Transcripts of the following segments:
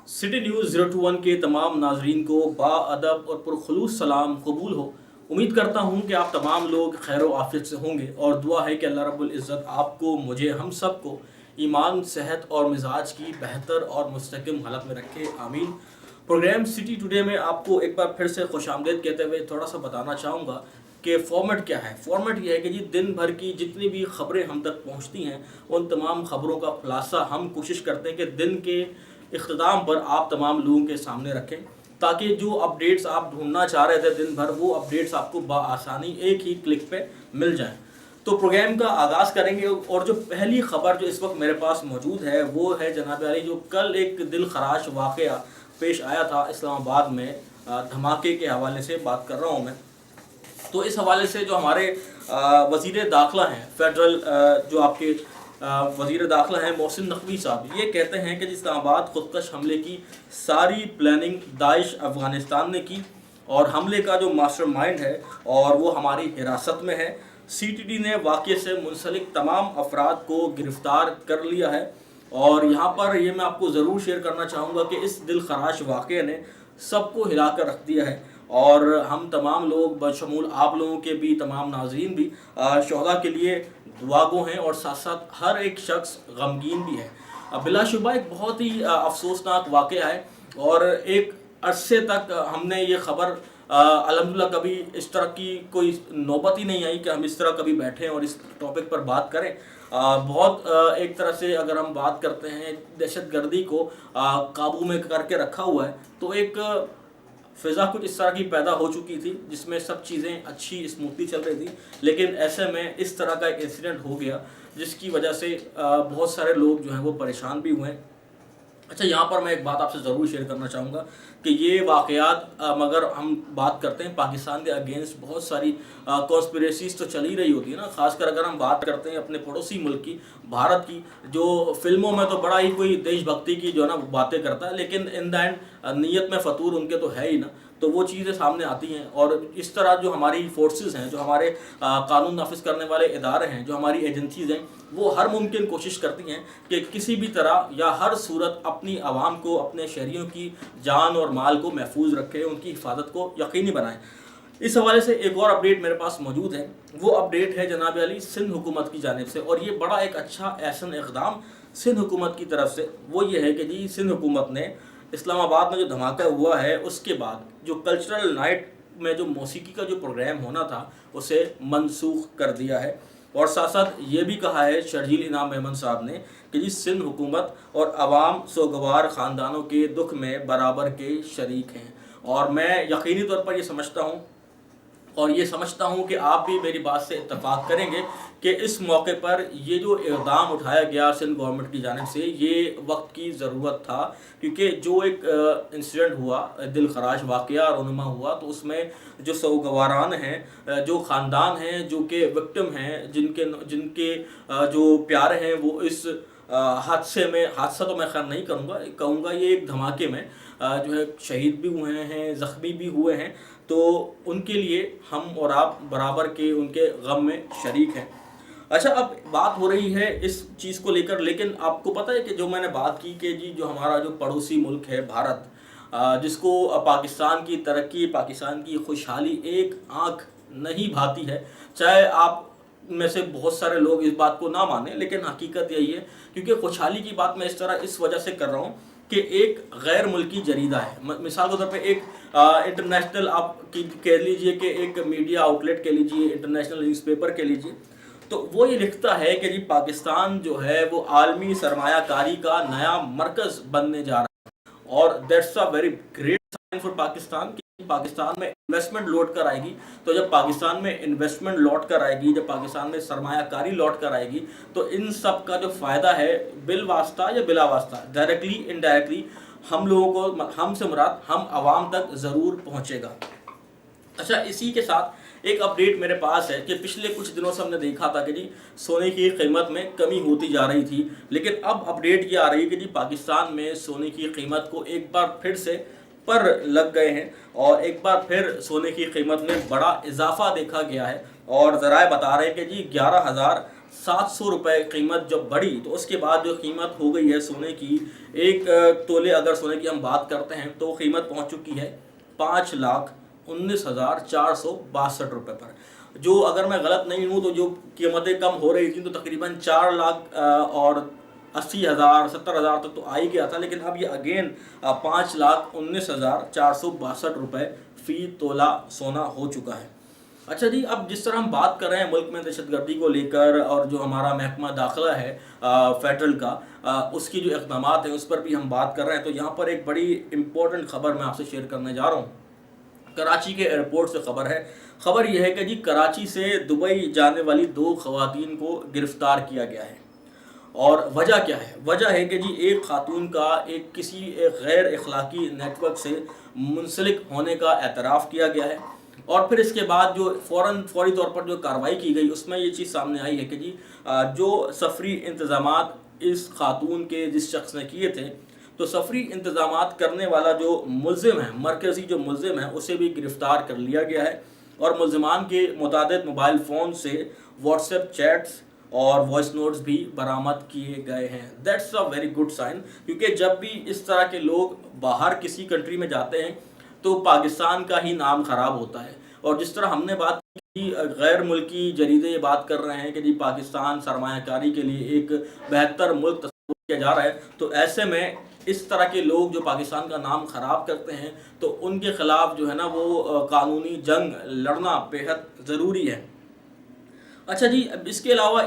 City news 021 के तमाम नाजरीन को बाअदब और पुरखुलूस सलाम कबूल हो। उम्मीद करता हूँ कि आप तमाम लोग खैर आफियत से होंगे और दुआ है कि अल्लाह रब्बुल इज़्ज़त आपको, मुझे, हम सब को ईमान, सेहत और मिजाज की बेहतर और मुस्तकिम हालत में रखे, आमीन। प्रोग्राम सिटी टुडे में आपको एक बार फिर से खुशामदीद कहते हुए थोड़ा सा बताना चाहूँगा कि फ़ॉर्मेट क्या है। फ़ॉर्मेट ये है कि जी दिन भर की जितनी भी ख़बरें हम तक पहुँचती हैं उन तमाम ख़बरों का खुलासा हम कोशिश करते हैं कि दिन के इख्तिताम पर आप तमाम लोगों के सामने रखें, ताकि जो अपडेट्स आप ढूंढना चाह रहे थे दिन भर, वो अपडेट्स आपको बआसानी एक ही क्लिक पे मिल जाएं। तो प्रोग्राम का आगाज़ करेंगे और जो पहली ख़बर जो इस वक्त मेरे पास मौजूद है वो है जनाब अली, जो कल एक दिल खराश वाक़या पेश आया था इस्लामाबाद में, धमाके के हवाले से बात कर रहा हूँ मैं। तो इस हवाले से जो हमारे वज़ीर दाखिला हैं फेडरल, जो आपके वज़ीर दाखिला हैं मोहसिन नकवी साहब, ये कहते हैं कि इस्लामाबाद खुदकश हमले की सारी प्लानिंग दाइश अफ़गानिस्तान ने की और हमले का जो मास्टरमाइंड है और वो हमारी हिरासत में है। सीटीडी ने वाक़े से मुंसलिक तमाम अफराद को गिरफ़्तार कर लिया है। और यहाँ पर ये मैं आपको ज़रूर शेयर करना चाहूँगा कि इस दिल खराश वाक़े ने सबको हिला कर रख दिया है और हम तमाम लोग बशमूल आप लोगों के भी, तमाम नाज़रीन भी शहदा के लिए दुआगो हैं और साथ साथ हर एक शख्स गमगीन भी है। बिलाशुबा एक बहुत ही अफसोसनाक वाक़या है और एक अरसे तक हमने ये ख़बर अल्हम्दुलिल्लाह कभी इस तरह की कोई नौबत ही नहीं आई कि हम इस तरह कभी बैठें और इस टॉपिक पर बात करें। बहुत एक तरह से अगर हम बात करते हैं दहशतगर्दी को काबू में करके रखा हुआ है, तो एक फ़िज़ा कुछ इस तरह की पैदा हो चुकी थी जिसमें सब चीज़ें अच्छी स्मूथली चल रही थी, लेकिन ऐसे में इस तरह का एक इंसिडेंट हो गया जिसकी वजह से बहुत सारे लोग जो हैं वो परेशान भी हुए। अच्छा, यहाँ पर मैं एक बात आपसे ज़रूर शेयर करना चाहूँगा कि ये वाक़यात, मगर हम बात करते हैं पाकिस्तान के अगेंस्ट बहुत सारी कॉन्स्पिरेसीज़ तो चल ही रही होती है ना, ख़ासकर अगर हम बात करते हैं अपने पड़ोसी मुल्क की, भारत की, जो फ़िल्मों में तो बड़ा ही कोई देशभक्ति की जो है ना बातें करता है, लेकिन इन द एंड नीयत में फ़तूर उनके तो है ही ना। तो वो चीज़ें सामने आती हैं और इस तरह जो हमारी फोर्सेस हैं, जो हमारे कानून नाफिज करने वाले इदारे हैं, जो हमारी एजेंसीज़ हैं, वो हर मुमकिन कोशिश करती हैं कि किसी भी तरह या हर सूरत अपनी आवाम को, अपने शहरियों की जान और माल को महफूज रखें, उनकी हिफाजत को यकीनी बनाएं। इस हवाले से एक और अपडेट मेरे पास मौजूद है। वो अपडेट है जनाब अली सिंध हुकूमत की जानिब से, और ये बड़ा एक अच्छा एहसन इक़दाम सिंध हुकूमत की तरफ से वो ये है कि जी सिंध हुकूमत ने इस्लामाबाद में जो धमाका हुआ है उसके बाद जो कल्चरल नाइट में जो मौसीकी का जो प्रोग्राम होना था उसे मनसूख कर दिया है। और साथ साथ ये भी कहा है शर्जील इनाम मेमन साहब ने कि जी सिंध हुकूमत और आवाम सोगवार ख़ानदानों के दुख में बराबर के शरीक हैं। और मैं यकीनी तौर पर ये समझता हूँ और ये समझता हूँ कि आप भी मेरी बात से इत्तफाक करेंगे कि इस मौके पर ये जो इक़दाम उठाया गया सिंध गवर्नमेंट की जानिब से, ये वक्त की ज़रूरत था, क्योंकि जो एक इंसिडेंट हुआ, दिल खराश वाक़या रोनुमा हुआ, तो उसमें जो सोगवारान हैं, जो ख़ानदान हैं, जो कि विक्टिम हैं, जिनके जो प्यारे हैं वो इस हादसे में, हादसा तो मैं खैर नहीं कहूँगा, ये एक धमाके में जो है शहीद भी हुए हैं, ज़ख्मी भी हुए हैं, तो उनके लिए हम और आप बराबर के उनके गम में शरीक हैं। अच्छा, अब बात हो रही है इस चीज़ को लेकर, लेकिन आपको पता है कि जो मैंने बात की कि जी जो हमारा जो पड़ोसी मुल्क है भारत, जिसको पाकिस्तान की तरक्की, पाकिस्तान की खुशहाली एक आँख नहीं भाती है, चाहे आप में से बहुत सारे लोग इस बात को ना माने, लेकिन हकीकत यही है। क्योंकि खुशहाली की बात मैं इस वजह से कर रहा हूँ कि एक गैर मुल्की जरीदा है, मिसाल के तौर पे एक इंटरनेशनल आप कह लीजिए कि एक मीडिया आउटलेट कह लीजिए, इंटरनेशनल न्यूज़पेपर कह लीजिए, तो वो ये लिखता है कि जी पाकिस्तान जो है वो आलमी सरमायाकारी का नया मरकज़ बनने जा रहा है। और that's a very great sign for Pakistan कि पाकिस्तान में इन्वेस्टमेंट लौट कर आएगी। तो जब पाकिस्तान में इन्वेस्टमेंट लौट कर आएगी, जब पाकिस्तान में सरमायाकारी लौट कर आएगी, तो इन सब का जो फ़ायदा है बिल वास्ता या बिला वास्ता, डायरेक्टली इनडायरेक्टली हम लोगों को, हमसे मुराद हम आवाम तक ज़रूर पहुँचेगा। अच्छा, इसी के साथ एक अपडेट मेरे पास है कि पिछले कुछ दिनों से हमने देखा था कि जी सोने की कीमत में कमी होती जा रही थी, लेकिन अब अपडेट ये आ रही है कि जी पाकिस्तान में सोने की कीमत को एक बार फिर से पर लग गए हैं और एक बार फिर सोने की कीमत में बड़ा इजाफा देखा गया है। और ज़राए बता रहे हैं कि जी 700 रुपये कीमत जब बढ़ी तो उसके बाद जो कीमत हो गई है सोने की, एक तोले अगर सोने की हम बात करते हैं तो कीमत पहुंच चुकी है 5,19,462 रुपये पर। जो अगर मैं गलत नहीं हूँ तो जो कीमतें कम हो रही थी तो तकरीबन 4 लाख और 80,000 70,000 तक तो आ ही गया था, लेकिन अब ये अगेन 5,19,462 रुपये फ़ी तोला सोना हो चुका है। अच्छा जी, अब जिस तरह हम बात कर रहे हैं मुल्क में दहशतगर्दी को लेकर और जो हमारा महकमा दाखिला है फेडरल का, उसकी जो इक़दाम हैं उस पर भी हम बात कर रहे हैं, तो यहाँ पर एक बड़ी इम्पोर्टेंट ख़बर मैं आपसे शेयर करने जा रहा हूँ। कराची के एयरपोर्ट से ख़बर है। ख़बर यह है कि जी कराची से दुबई जाने वाली 2 ख़वातीन को गिरफ़्तार किया गया है। और वजह क्या है? वजह है कि जी एक खातून का किसी गैर अखलाकी नेटवर्क से मुंसलिक होने का एतराफ़ किया गया है, और फिर इसके बाद जो फौरी तौर पर जो कार्रवाई की गई उसमें ये चीज़ सामने आई है कि जी जो सफरी इंतज़ामात इस खातून के जिस शख्स ने किए थे, तो सफरी इंतज़ामात करने वाला जो मुल्ज़िम है, मरकज़ी जो मुल्ज़िम है, उसे भी गिरफ़्तार कर लिया गया है। और मुल्ज़िमान के मुतादिद मोबाइल फ़ोन से व्हाट्सएप चैट्स और वॉइस नोट्स भी बरामद किए गए हैं। That's a very good sign, क्योंकि जब भी इस तरह के लोग बाहर किसी कंट्री में जाते हैं तो पाकिस्तान का ही नाम ख़राब होता है। और जिस तरह हमने बात की, गैर मुल्की जरीदे ये बात कर रहे हैं कि जी पाकिस्तान सरमायाकारी के लिए एक बेहतर मुल्क तस्वीर किया जा रहा है, तो ऐसे में इस तरह के लोग जो पाकिस्तान का नाम ख़राब करते हैं तो उनके ख़िलाफ़ जो है ना वो कानूनी जंग लड़ना बेहद ज़रूरी है। अच्छा जी, अब इसके अलावा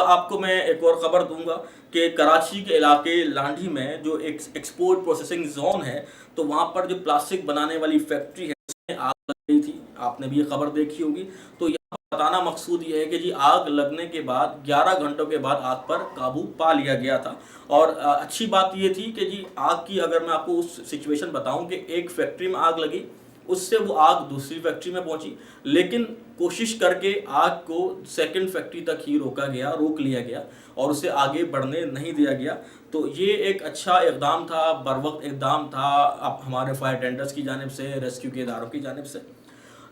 आपको मैं एक और ख़बर दूंगा कि कराची के इलाके लांडी में जो एक एक्सपोर्ट प्रोसेसिंग जोन है, तो वहाँ पर जो प्लास्टिक बनाने वाली फैक्ट्री है उसमें आग लग गई थी। आपने भी ये खबर देखी होगी। तो यहाँ पर बताना मकसूद ये है कि जी आग लगने के बाद 11 घंटों के बाद आग पर काबू पा लिया गया था। और अच्छी बात ये थी कि जी आग की, अगर मैं आपको उस सिचुएशन बताऊँ कि एक फैक्ट्री में आग लगी, उससे वो आग दूसरी फैक्ट्री में पहुंची, लेकिन कोशिश करके आग को सेकंड फैक्ट्री तक ही रोक लिया गया और उसे आगे बढ़ने नहीं दिया गया। तो ये एक अच्छा इक़दाम था, बरवक्त इक़दाम था अब हमारे फायर टेंडर्स की जानिब से, रेस्क्यू के इदारों की जानिब से।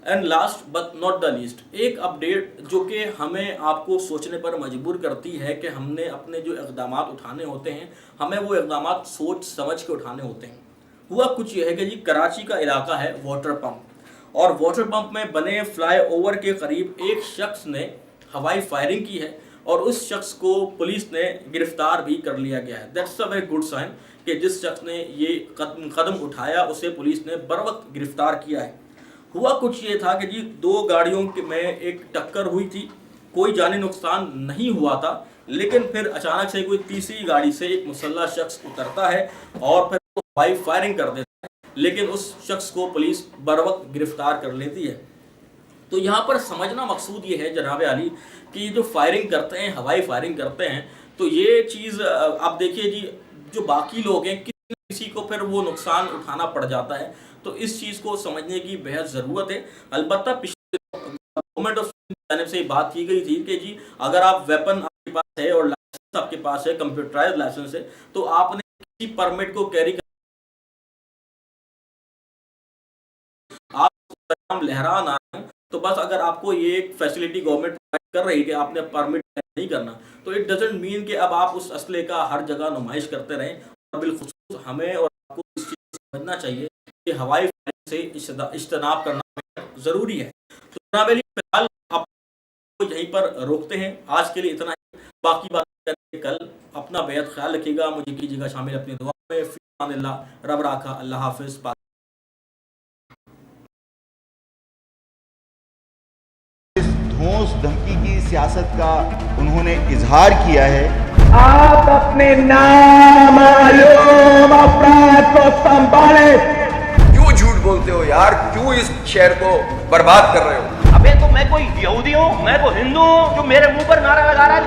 And last but not the least, एक अपडेट जो कि हमें आपको सोचने पर मजबूर करती है कि हमने अपने जो इक़दाम उठाने होते हैं, हमें वो इक़दाम सोच समझ के उठाने होते हैं। हुआ कुछ ये है कि जी कराची का इलाका है वाटर पंप, और वाटर पंप में बने फ्लाई ओवर के करीब एक शख्स ने हवाई फायरिंग की है और उस शख्स को पुलिस ने गिरफ्तार भी कर लिया गया है। That's a very good sign कि जिस शख्स ने ये कदम उठाया उसे पुलिस ने बर वक्त गिरफ्तार किया है। हुआ कुछ ये था कि जी 2 गाड़ियों में एक टक्कर हुई थी, कोई जानी नुकसान नहीं हुआ था, लेकिन फिर अचानक से कोई तीसरी गाड़ी से एक मुसल्लह शख्स उतरता है और फिर हवाई फायरिंग कर देता है, लेकिन उस शख्स को पुलिस बर वक्त गिरफ्तार कर लेती है। तो यहाँ पर समझना मकसूद ये है जनाब आली कि जो फायरिंग करते हैं, हवाई फायरिंग करते हैं, तो ये चीज़ आप देखिए जी जो बाकी लोग हैं किसी को फिर वो नुकसान उठाना पड़ जाता है। तो इस चीज़ को समझने की बेहद ज़रूरत है। अलबत्ता पिछले गवर्नमेंट ऑफ जानिब से बात की गई थी कि जी अगर आप वेपन आपके पास है और लाइसेंस आपके पास है, कंप्यूटराइज लाइसेंस है, तो आपने किसी परमिट को कैरी आप लहरा ना, तो बस अगर आपको ये एक फैसिलिटी गवर्नमेंट प्रोवाइड कर रही है कि आपने परमिट नहीं करना, तो इट डजंट मीन कि अब आप उस असले का हर जगह नुमाइश करते रहें। और बिलखुसूस हमें और आपको इस चीज़ को समझना चाहिए कि हवाई फायरिंग से इज्तनाब करना ज़रूरी है। तो जनाब अली फिलहाल आपको यहीं पर रोकते हैं, आज के लिए इतना ही। बाकी बात करेंगे कल। अपना बेहद ख्याल रखिएगा, मुझे कीजिएगा शामिल अपनी दुआ में। रब राखा, अल्लाह हाफिज़। ठोस धमकी की सियासत का उन्होंने इजहार किया है। आप अपने नामालूम अपराध को संभाले। क्यों झूठ बोलते हो यार? क्यों इस शहर को बर्बाद कर रहे हो? अबे तो मैं कोई यहूदी हूँ, मैं कोई हिंदू हूँ जो मेरे मुंह पर नारा लगा रहा है?